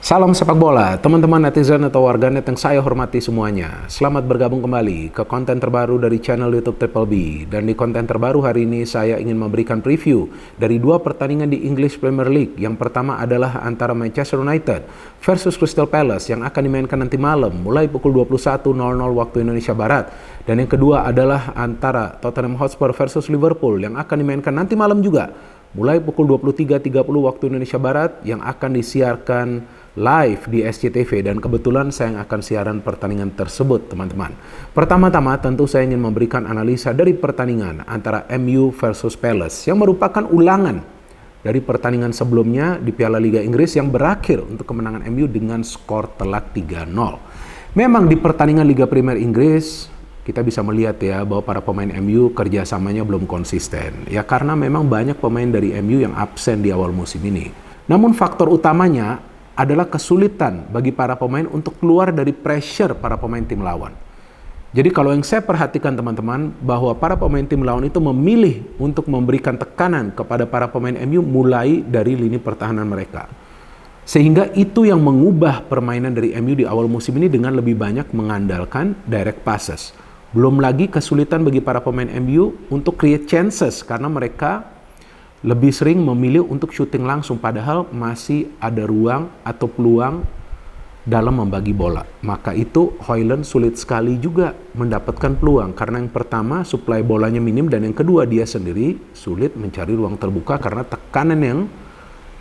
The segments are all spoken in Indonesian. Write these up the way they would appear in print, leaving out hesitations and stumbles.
Salam sepak bola, teman-teman netizen atau warganet yang saya hormati semuanya. Selamat bergabung kembali ke konten terbaru dari channel YouTube Triple B. Dan di konten terbaru hari ini saya ingin memberikan preview dari dua pertandingan di English Premier League. Yang pertama adalah antara Manchester United versus Crystal Palace yang akan dimainkan nanti malam mulai pukul 21.00 waktu Indonesia Barat. Dan yang kedua adalah antara Tottenham Hotspur versus Liverpool yang akan dimainkan nanti malam juga mulai pukul 23.30 waktu Indonesia Barat yang akan disiarkan live di SCTV, dan kebetulan saya yang akan siaran pertandingan tersebut, teman-teman. Pertama-tama tentu saya ingin memberikan analisa dari pertandingan antara MU versus Palace yang merupakan ulangan dari pertandingan sebelumnya di Piala Liga Inggris yang berakhir untuk kemenangan MU dengan skor telak 3-0. Memang di pertandingan Liga Premier Inggris kita bisa melihat ya bahwa para pemain MU kerjasamanya belum konsisten. Ya karena memang banyak pemain dari MU yang absen di awal musim ini. Namun faktor utamanya adalah kesulitan bagi para pemain untuk keluar dari pressure para pemain tim lawan. Jadi kalau yang saya perhatikan teman-teman, bahwa para pemain tim lawan itu memilih untuk memberikan tekanan kepada para pemain MU mulai dari lini pertahanan mereka. Sehingga itu yang mengubah permainan dari MU di awal musim ini dengan lebih banyak mengandalkan direct passes. Belum lagi kesulitan bagi para pemain MU untuk create chances karena mereka lebih sering memilih untuk syuting langsung, padahal masih ada ruang atau peluang dalam membagi bola. Maka itu Højlund sulit sekali juga mendapatkan peluang, karena yang pertama suplai bolanya minim, dan yang kedua dia sendiri sulit mencari ruang terbuka karena tekanan yang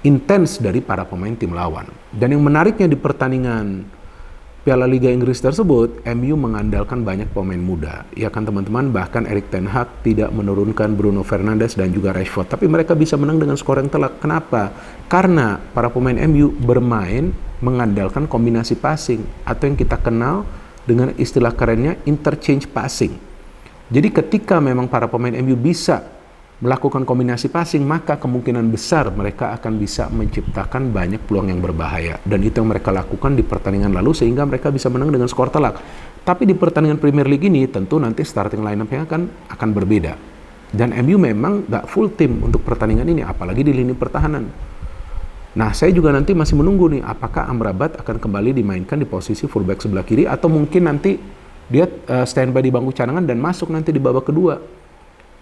intens dari para pemain tim lawan. Dan yang menariknya di pertandingan Piala Liga Inggris tersebut, MU mengandalkan banyak pemain muda. Ya kan teman-teman, bahkan Erik ten Hag tidak menurunkan Bruno Fernandes dan juga Rashford. Tapi mereka bisa menang dengan skor yang telak. Kenapa? Karena para pemain MU bermain mengandalkan kombinasi passing, atau yang kita kenal dengan istilah kerennya interchange passing. Jadi ketika memang para pemain MU bisa melakukan kombinasi passing, maka kemungkinan besar mereka akan bisa menciptakan banyak peluang yang berbahaya. Dan itu yang mereka lakukan di pertandingan lalu sehingga mereka bisa menang dengan skor telak. Tapi di pertandingan Premier League ini tentu nanti starting line-up-nya akan berbeda. Dan MU memang gak full tim untuk pertandingan ini, apalagi di lini pertahanan. Nah, saya juga nanti masih menunggu nih, apakah Amrabat akan kembali dimainkan di posisi fullback sebelah kiri, atau mungkin nanti dia standby di bangku cadangan dan masuk nanti di babak kedua.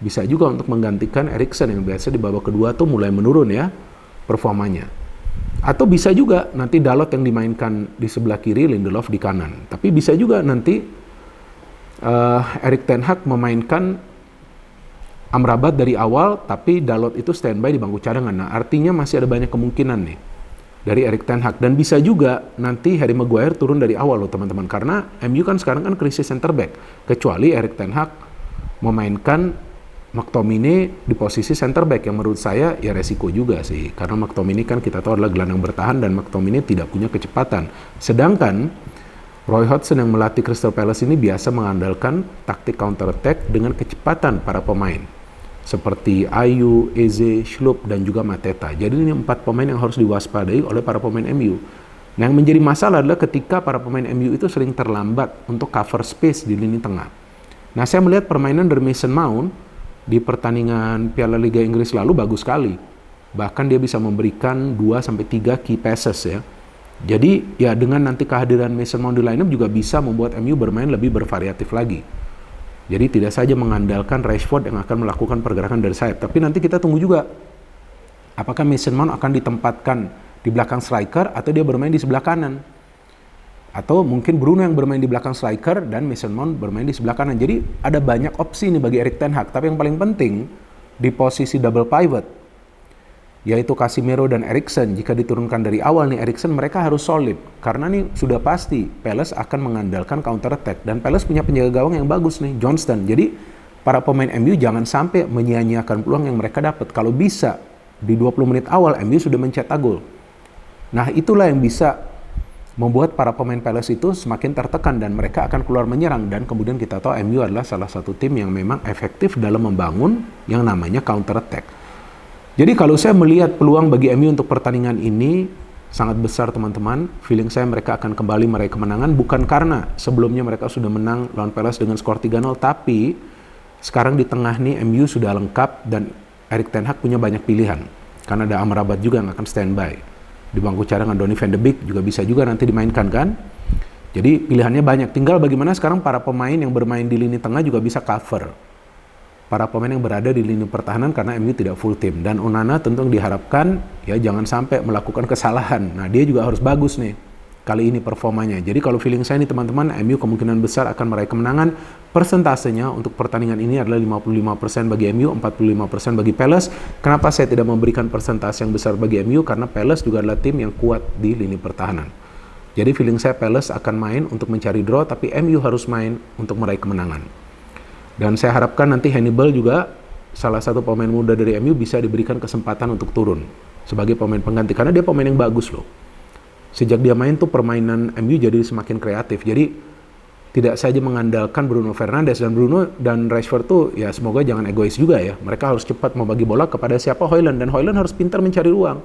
Bisa juga untuk menggantikan Eriksen yang biasa di babak kedua tuh mulai menurun ya performanya. Atau bisa juga nanti Dalot yang dimainkan di sebelah kiri, Lindelof di kanan. Tapi bisa juga nanti Erik ten Hag memainkan Amrabat dari awal, tapi Dalot itu standby di bangku cadangan. Nah, artinya masih ada banyak kemungkinan nih dari Erik ten Hag. Dan bisa juga nanti Harry Maguire turun dari awal loh teman-teman. Karena MU kan sekarang kan krisis center back. Kecuali Erik ten Hag memainkan McTominay di posisi center back, yang menurut saya ya resiko juga sih, karena McTominay kan kita tahu adalah gelandang bertahan dan McTominay tidak punya kecepatan. Sedangkan Roy Hodgson yang melatih Crystal Palace ini biasa mengandalkan taktik counter attack dengan kecepatan para pemain seperti Ayew, Eze, Schlupp dan juga Mateta. Jadi ini 4 pemain yang harus diwaspadai oleh para pemain MU. Nah, yang menjadi masalah adalah ketika para pemain MU itu sering terlambat untuk cover space di lini tengah. Nah, saya melihat permainan dari Mason Mount di pertandingan Piala Liga Inggris lalu bagus sekali. Bahkan dia bisa memberikan 2-3 key passes ya. Jadi ya dengan nanti kehadiran Mason Mount di lineup juga bisa membuat MU bermain lebih bervariatif lagi. Jadi tidak saja mengandalkan Rashford yang akan melakukan pergerakan dari sayap, tapi nanti kita tunggu juga apakah Mason Mount akan ditempatkan di belakang striker atau dia bermain di sebelah kanan. Atau mungkin Bruno yang bermain di belakang striker dan Mason Mount bermain di sebelah kanan. Jadi ada banyak opsi nih bagi Erik ten Hag. Tapi yang paling penting di posisi double pivot, yaitu Casemiro dan Eriksen. Jika diturunkan dari awal nih Eriksen, mereka harus solid. Karena nih sudah pasti Palace akan mengandalkan counter attack. Dan Palace punya penjaga gawang yang bagus nih, Johnston. Jadi para pemain MU jangan sampai menyia-nyiakan peluang yang mereka dapat. Kalau bisa di 20 menit awal MU sudah mencetak gol. Nah, itulah yang bisa membuat para pemain Palace itu semakin tertekan dan mereka akan keluar menyerang. Dan kemudian kita tahu MU adalah salah satu tim yang memang efektif dalam membangun yang namanya counter attack. Jadi kalau saya melihat peluang bagi MU untuk pertandingan ini sangat besar teman-teman. Feeling saya mereka akan kembali meraih kemenangan, bukan karena sebelumnya mereka sudah menang lawan Palace dengan skor 3-0, tapi sekarang di tengah nih MU sudah lengkap dan Erik ten Hag punya banyak pilihan karena ada Amrabat juga yang akan standby. Di bangku cadangan Donny van de Beek juga bisa juga nanti dimainkan kan. Jadi pilihannya banyak. Tinggal bagaimana sekarang para pemain yang bermain di lini tengah juga bisa cover para pemain yang berada di lini pertahanan karena MU tidak full tim. Dan Onana tentu diharapkan ya jangan sampai melakukan kesalahan. Nah dia juga harus bagus nih kali ini performanya. Jadi kalau feeling saya nih teman-teman, MU kemungkinan besar akan meraih kemenangan. Persentasenya untuk pertandingan ini adalah 55% bagi MU, 45% bagi Palace. Kenapa saya tidak memberikan persentase yang besar bagi MU? Karena Palace juga adalah tim yang kuat di lini pertahanan. Jadi feeling saya Palace akan main untuk mencari draw, tapi MU harus main untuk meraih kemenangan. Dan saya harapkan nanti Hannibal juga salah satu pemain muda dari MU bisa diberikan kesempatan untuk turun sebagai pemain pengganti, karena dia pemain yang bagus loh. Sejak dia main tuh permainan MU jadi semakin kreatif. Jadi tidak saja mengandalkan Bruno Fernandes, dan Bruno dan Rashford tuh ya semoga jangan egois juga ya. Mereka harus cepat membagi bola kepada siapa? Højlund, dan Højlund harus pintar mencari ruang.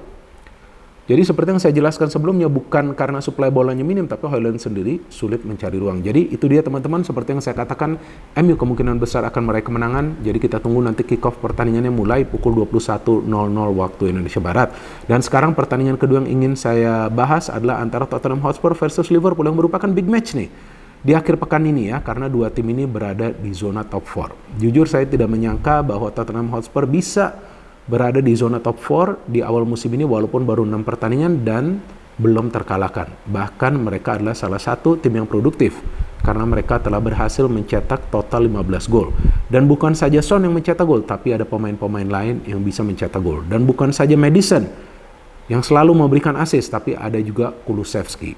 Jadi seperti yang saya jelaskan sebelumnya, bukan karena suplai bolanya minim, tapi Højlund sendiri sulit mencari ruang. Jadi itu dia teman-teman, seperti yang saya katakan, MU kemungkinan besar akan meraih kemenangan. Jadi kita tunggu nanti kick off pertandingannya mulai pukul 21.00 waktu Indonesia Barat. Dan sekarang pertandingan kedua yang ingin saya bahas adalah antara Tottenham Hotspur versus Liverpool yang merupakan big match nih di akhir pekan ini ya, karena dua tim ini berada di zona top 4. Jujur saya tidak menyangka bahwa Tottenham Hotspur bisa berada di zona top 4 di awal musim ini walaupun baru 6 pertandingan dan belum terkalahkan. Bahkan mereka adalah salah satu tim yang produktif karena mereka telah berhasil mencetak total 15 gol. Dan bukan saja Son yang mencetak gol, tapi ada pemain-pemain lain yang bisa mencetak gol. Dan bukan saja Maddison yang selalu memberikan assist, tapi ada juga Kulusevski.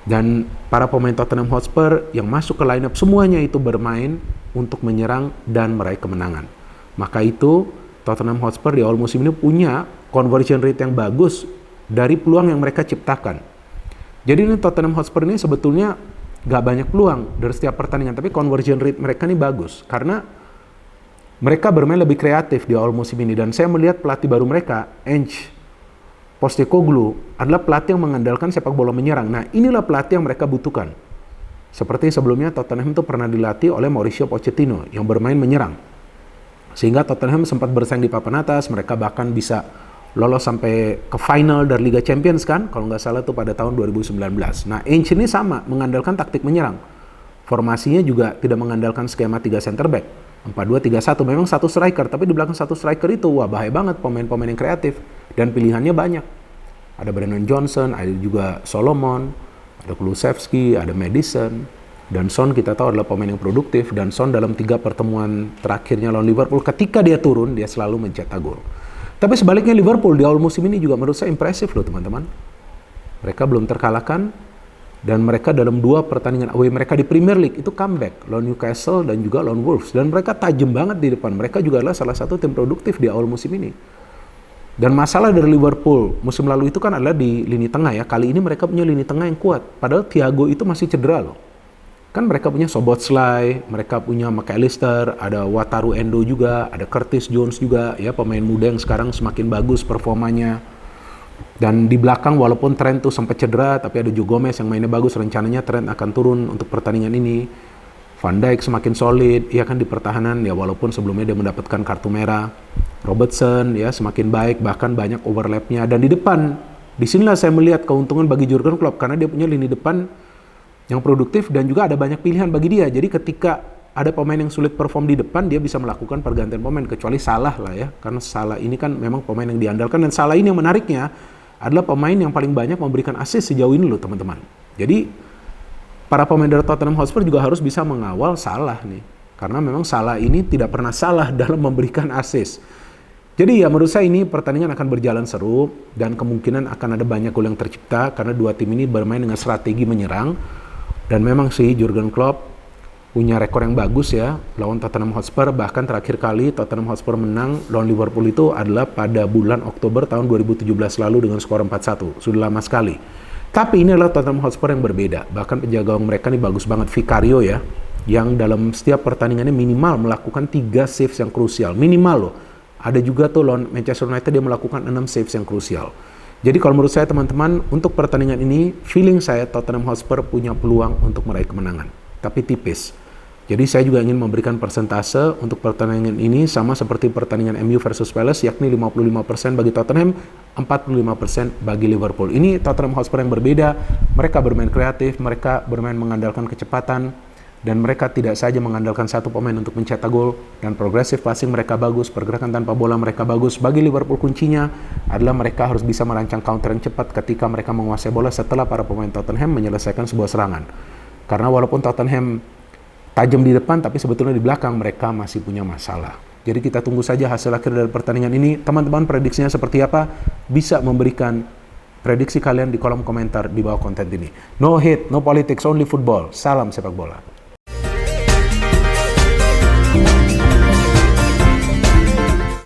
Dan para pemain Tottenham Hotspur yang masuk ke lineup semuanya itu bermain untuk menyerang dan meraih kemenangan. Maka itu Tottenham Hotspur di awal musim ini punya conversion rate yang bagus dari peluang yang mereka ciptakan. Jadi ini Tottenham Hotspur ini sebetulnya gak banyak peluang dari setiap pertandingan, tapi conversion rate mereka ini bagus karena mereka bermain lebih kreatif di awal musim ini. Dan saya melihat pelatih baru mereka, Ange Postecoglou, adalah pelatih yang mengandalkan sepak bola menyerang. Nah inilah pelatih yang mereka butuhkan. Seperti sebelumnya Tottenham itu pernah dilatih oleh Mauricio Pochettino yang bermain menyerang. Sehingga Tottenham sempat bersaing di papan atas, mereka bahkan bisa lolos sampai ke final dari Liga Champions kan, kalau nggak salah tuh pada tahun 2019. Nah, Ange ini sama, mengandalkan taktik menyerang. Formasinya juga tidak mengandalkan skema 3 center back, 4-2-3-1, memang satu striker, tapi di belakang satu striker itu, wah bahaya banget pemain-pemain yang kreatif, dan pilihannya banyak. Ada Brennan Johnson, ada juga Solomon, ada Kulusevski, ada Maddison. Dan Son kita tahu adalah pemain yang produktif, dan Son dalam 3 pertemuan terakhirnya lawan Liverpool ketika dia turun dia selalu mencetak gol. Tapi sebaliknya Liverpool di awal musim ini juga menurut saya impresif loh teman-teman. Mereka belum terkalahkan dan mereka dalam 2 pertandingan away mereka di Premier League itu comeback lawan Newcastle dan juga lawan Wolves, dan mereka tajam banget di depan. Mereka juga adalah salah satu tim produktif di awal musim ini. Dan masalah dari Liverpool musim lalu itu kan adalah di lini tengah ya. Kali ini mereka punya lini tengah yang kuat. Padahal Thiago itu masih cedera loh. Kan mereka punya Szoboszlai, mereka punya McAllister, ada Wataru Endo juga, ada Curtis Jones juga, ya pemain muda yang sekarang semakin bagus performanya. Dan di belakang walaupun Trent tuh sempat cedera, tapi ada Joe Gomez yang mainnya bagus, rencananya Trent akan turun untuk pertandingan ini. Van Dijk semakin solid, ya kan di pertahanan, ya walaupun sebelumnya dia mendapatkan kartu merah. Robertson ya semakin baik, bahkan banyak overlapnya. Dan di depan, disinilah saya melihat keuntungan bagi Jurgen Klopp, karena dia punya lini depan yang produktif dan juga ada banyak pilihan bagi dia. Jadi ketika ada pemain yang sulit perform di depan, dia bisa melakukan pergantian pemain, kecuali Salah lah ya, karena Salah ini kan memang pemain yang diandalkan, dan Salah ini yang menariknya adalah pemain yang paling banyak memberikan assist sejauh ini loh teman-teman. Jadi para pemain dari Tottenham Hotspur juga harus bisa mengawal Salah nih, karena memang Salah ini tidak pernah salah dalam memberikan assist. Jadi ya menurut saya ini pertandingan akan berjalan seru dan kemungkinan akan ada banyak gol yang tercipta karena dua tim ini bermain dengan strategi menyerang. Dan memang sih Jurgen Klopp punya rekor yang bagus ya lawan Tottenham Hotspur. Bahkan terakhir kali Tottenham Hotspur menang lawan Liverpool itu adalah pada bulan Oktober tahun 2017 lalu dengan skor 4-1. Sudah lama sekali. Tapi ini adalah Tottenham Hotspur yang berbeda. Bahkan penjaga gawang mereka ini bagus banget, Vicario ya, yang dalam setiap pertandingannya minimal melakukan 3 saves yang krusial. Minimal loh. Ada juga tuh lawan Manchester United dia melakukan 6 saves yang krusial. Jadi kalau menurut saya teman-teman, untuk pertandingan ini, feeling saya Tottenham Hotspur punya peluang untuk meraih kemenangan. Tapi tipis. Jadi saya juga ingin memberikan persentase untuk pertandingan ini sama seperti pertandingan MU versus Palace, yakni 55% bagi Tottenham, 45% bagi Liverpool. Ini Tottenham Hotspur yang berbeda. Mereka bermain kreatif, mereka bermain mengandalkan kecepatan, dan mereka tidak saja mengandalkan satu pemain untuk mencetak gol, dan progresif passing mereka bagus, pergerakan tanpa bola mereka bagus. Bagi Liverpool kuncinya adalah mereka harus bisa merancang counter yang cepat ketika mereka menguasai bola setelah para pemain Tottenham menyelesaikan sebuah serangan. Karena walaupun Tottenham tajam di depan, tapi sebetulnya di belakang mereka masih punya masalah. Jadi kita tunggu saja hasil akhir dari pertandingan ini. Teman-teman, prediksinya seperti apa? Bisa memberikan prediksi kalian di kolom komentar di bawah konten ini. No hate, no politics, only football. Salam sepak bola.